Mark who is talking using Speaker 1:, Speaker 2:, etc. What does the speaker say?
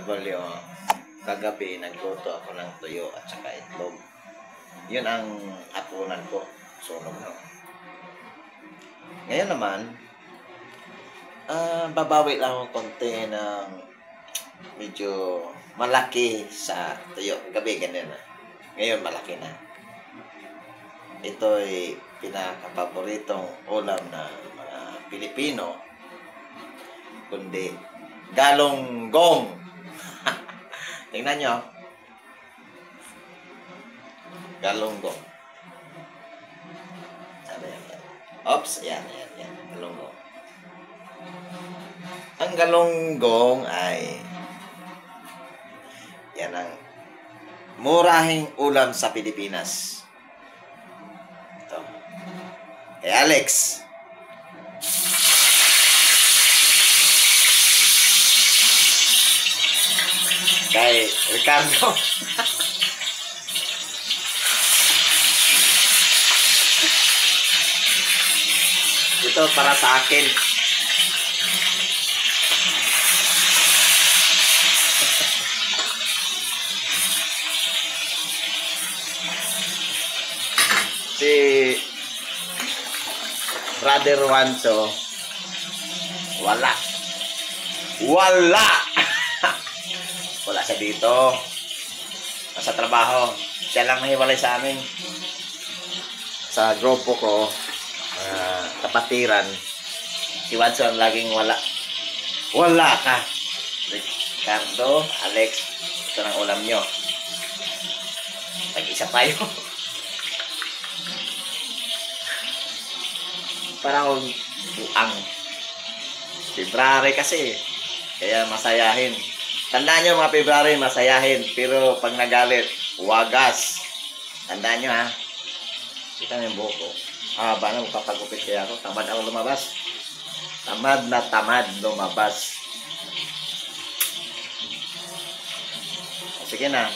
Speaker 1: OFW, kagabi nagluto ako ng tuyo at saka itlog. Yun ang hapunan ko. Sunog na. Ngayon naman, babawi lang ako konti ng medyo malaki sa tuyo. Gabi ganyan na. Ngayon malaki na. Ito'y pinakapaboritong ulam ng mga Pilipino, kundi galonggong. Tingnan nyo. Galonggong. Ano yan? Oops, yan. Galonggong. Ang galonggong ay yan ang murahing ulam sa Pilipinas. Ito. Kay Alex. Kay Ricardo. Ito para sa akin. Si Brother Wancho, wala siya dito, nasa trabaho. Siya lang nahiwalay sa amin, sa grupo ko, kapatiran. Si Wancho ang laging wala ka. Ricardo, Alex, ito ng ulam nyo. Tag-isa tayo. Parang buang. February kasi, kaya masayahin. Tandaan nyo mga February, masayahin. Pero pag nagalit, wagas. Tandaan nyo ha. Kita nyo yung buhok ko. Haba na, magpapagupit kaya ako. Tamad ako lumabas. Tamad na tamad lumabas. Sige na.